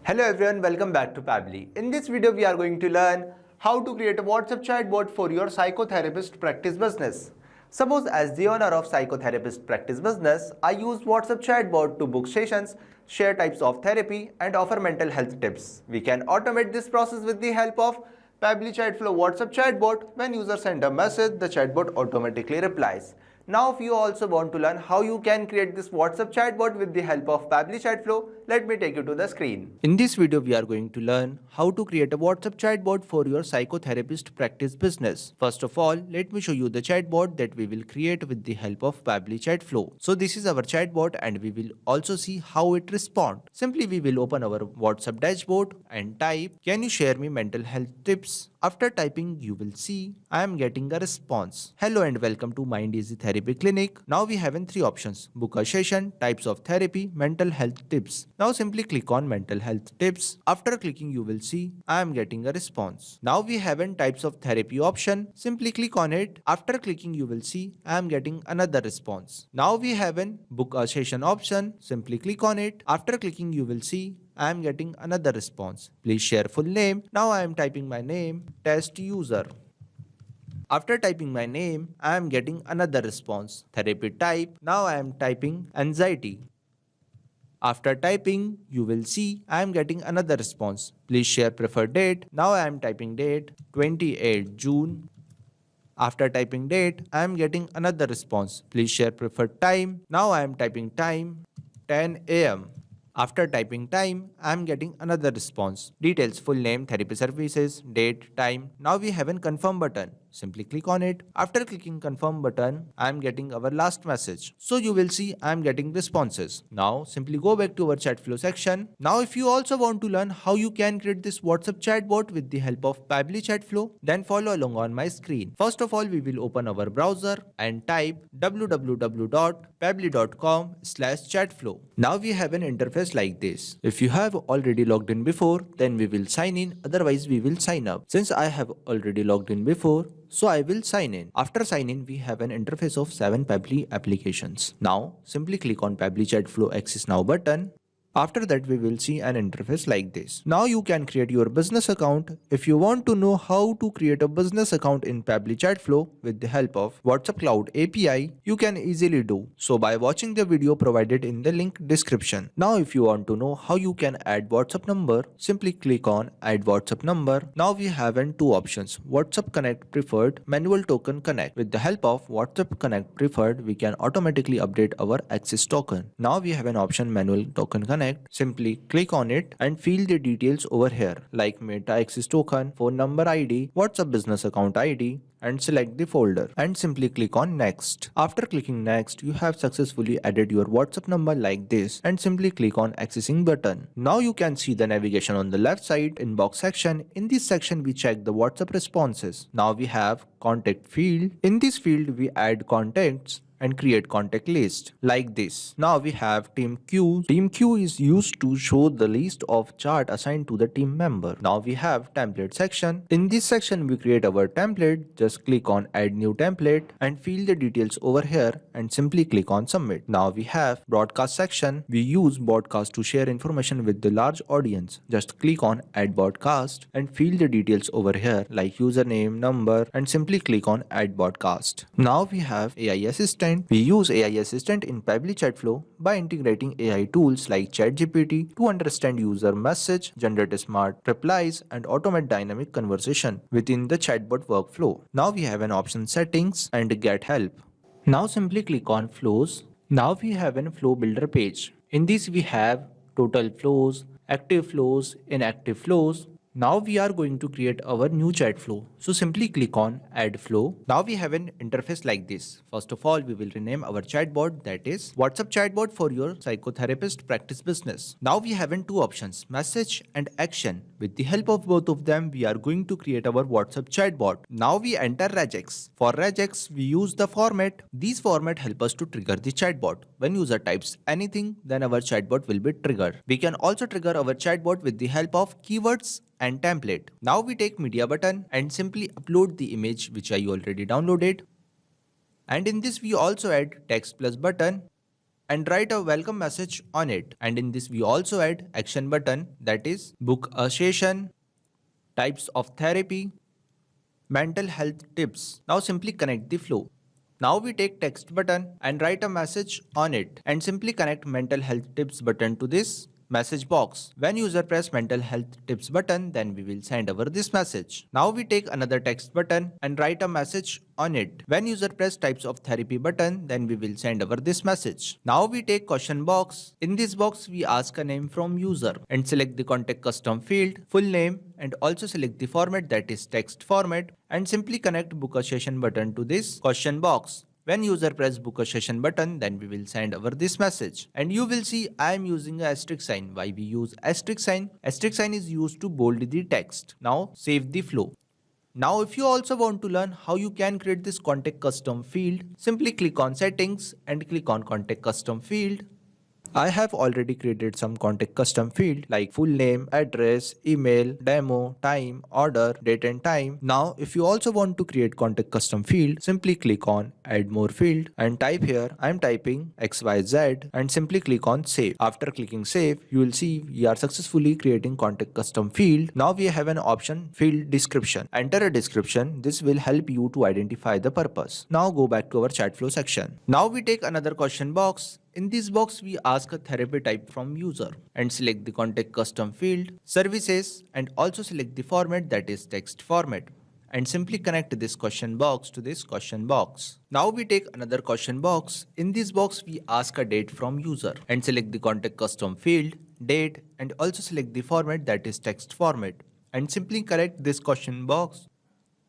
Hello everyone, welcome back to Pabbly. In this video, we are going to learn how to create a WhatsApp chatbot for your psychotherapist practice business. Suppose as the owner of psychotherapist practice business, I use WhatsApp chatbot to book sessions, share types of therapy and offer mental health tips. We can automate this process with the help of Pabbly Chatflow WhatsApp chatbot. When users send a message, the chatbot automatically replies. Now if you also want to learn how you can create this WhatsApp chatbot with the help of Pabbly Chatflow, let me take you to the screen. In this video, we are going to learn how to create a WhatsApp chatbot for your psychotherapist practice business. First of all, let me show you the chatbot that we will create with the help of Pabbly Chatflow. So this is our chatbot and we will also see how it responds. Simply we will open our WhatsApp dashboard and type, "Can you share me mental health tips?" After typing, you will see I am getting a response. "Hello and welcome to Mind Easy Therapy Clinic." Now we have in three options: book a session, types of therapy, mental health tips. Now simply click on mental health tips. After clicking, you will see I am getting a response. Now we have in types of therapy option. Simply click on it. After clicking, you will see I am getting another response. Now we have in book a session option. Simply click on it. After clicking, you will see I am getting another response. Please share full name. Now I am typing my name, test user. After typing my name, I am getting another response. Therapy type. Now I am typing anxiety. After typing, you will see I am getting another response. Please share preferred date. Now I am typing date 28 June. After typing date, I am getting another response. Please share preferred time. Now I am typing time 10 a.m. After typing time, I am getting another response. Details, full name, therapy services, date, time. Now we have a confirm button. Simply click on it. After clicking confirm button, I am getting our last message. So you will see I am getting responses. Now simply go back to our chat flow section. Now if you also want to learn how you can create this WhatsApp chatbot with the help of Pabbly Chatflow, then follow along on my screen. First of all, we will open our browser and type www.pabbly.com/chatflow. Now we have an interface like this. If you have already logged in before, then we will sign in. Otherwise, we will sign up. Since I have already logged in before, so I will sign in. After sign in, we have an interface of 7 Pabbly applications. Now, simply click on Pabbly Chatflow Access Now button. After that, we will see an interface like this. Now you can create your business account. If you want to know how to create a business account in Pabbly Chatflow with the help of WhatsApp Cloud API, you can easily do so by watching the video provided in the link description. Now if you want to know how you can add WhatsApp number, simply click on Add WhatsApp Number. Now we have two options: WhatsApp Connect Preferred, Manual Token Connect. With the help of WhatsApp Connect Preferred, we can automatically update our access token. Now we have an option Manual Token Connect. Simply click on it and fill the details over here like Meta Access Token, phone number ID, WhatsApp Business Account ID, and select the folder and simply click on next. After clicking next, you have successfully added your WhatsApp number like this and simply click on accessing button. Now you can see the navigation on the left side inbox section. In this section we check the WhatsApp responses. Now we have contact field. In this field we add contacts and create contact list like this. Now we have team queue. Team queue is used to show the list of chart assigned to the team member. Now we have template section. In this section we create our template. Just click on add new template and fill the details over here and simply click on submit. Now we have broadcast section. We use broadcast to share information with the large audience. Just click on add broadcast and fill the details over here like username, number, and simply click on add broadcast. Now we have AI assistant. We use AI Assistant in Pabbly Chatflow by integrating AI tools like ChatGPT to understand user message, generate smart replies, and automate dynamic conversation within the chatbot workflow. Now we have an option settings and get help. Now simply click on flows. Now we have a flow builder page. In this we have total flows, active flows, inactive flows. Now we are going to create our new chat flow. So simply click on add flow. Now we have an interface like this. First of all, we will rename our chatbot, that is WhatsApp chatbot for your psychotherapist practice business. Now we have two options, message and action. With the help of both of them, we are going to create our WhatsApp chatbot. Now we enter regex. For regex, we use the format. These format help us to trigger the chatbot. When user types anything, then our chatbot will be triggered. We can also trigger our chatbot with the help of keywords and template. Now we take media button and simply upload the image which I already downloaded. And in this we also add text plus button and write a welcome message on it. And in this we also add action button, that is book a session, types of therapy, mental health tips. Now simply connect the flow. Now we take text button and write a message on it and simply connect mental health tips button to this message box. When user press mental health tips button, then we will send over this message. Now we take another text button and write a message on it. When user press types of therapy button, then we will send over this message. Now we take question box. In this box we ask a name from user and select the contact custom field, full name, and also select the format, that is text format, and simply connect book a session button to this question box. When user press book a session button, then we will send over this message. And you will see I am using a asterisk sign. Why we use asterisk sign? Asterisk sign is used to bold the text. Now save the flow. Now if you also want to learn how you can create this contact custom field, simply click on settings and click on contact custom field. I have already created some contact custom field like full name, address, email, demo, time, order, date and time. Now if you also want to create contact custom field, simply click on add more field and type here I am typing XYZ and simply click on save. After clicking save, you will see we are successfully creating contact custom field. Now we have an option field description. Enter a description. This will help you to identify the purpose. Now go back to our Chatflow section. Now we take another question box. In this box, we ask a therapy type from user and select the contact custom field, services, and also select the format, that is text format, and simply connect this question box to this question box. Now we take another question box. In this box, we ask a date from user and select the contact custom field, date, and also select the format, that is text format, and simply connect this question box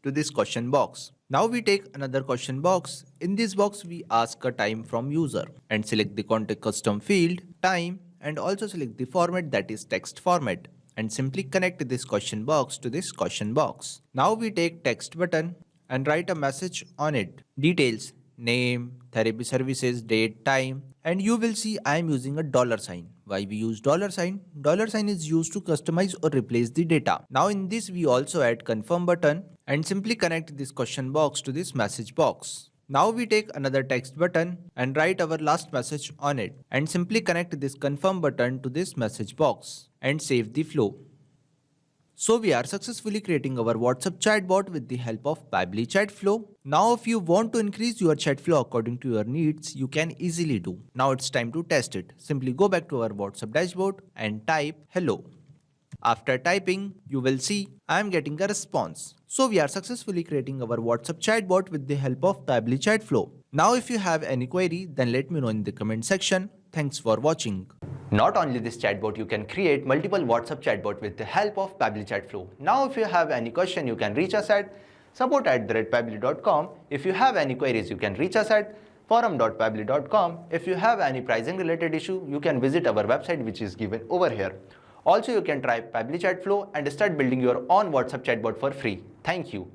to this question box. Now we take another question box. In this box we ask a time from user and select the contact custom field, time, and also select the format, that is text format, and simply connect this question box to this question box. Now we take text button and write a message on it. Details, name, therapy services, date, time, and you will see I am using a dollar sign. Why we use dollar sign? Dollar sign is used to customize or replace the data. Now in this we also add confirm button and simply connect this question box to this message box. Now we take another text button and write our last message on it and simply connect this confirm button to this message box and save the flow. So we are successfully creating our WhatsApp chatbot with the help of Pabbly Chatflow. Now if you want to increase your chat flow according to your needs, you can easily do. Now it's time to test it. Simply go back to our WhatsApp dashboard and type hello. After typing, you will see I am getting a response. So we are successfully creating our WhatsApp chatbot with the help of Pabbly Chatflow. Now if you have any query, then let me know in the comment section. Thanks for watching. Not only this chatbot, you can create multiple WhatsApp chatbot with the help of Pabbly Chatflow. Now if you have any question, you can reach us at support@pabbly.com. If you have any queries, you can reach us at forum.pabbly.com. If you have any pricing related issue, you can visit our website which is given over here. Also, you can try Pabbly Chatflow and start building your own WhatsApp chatbot for free. Thank you.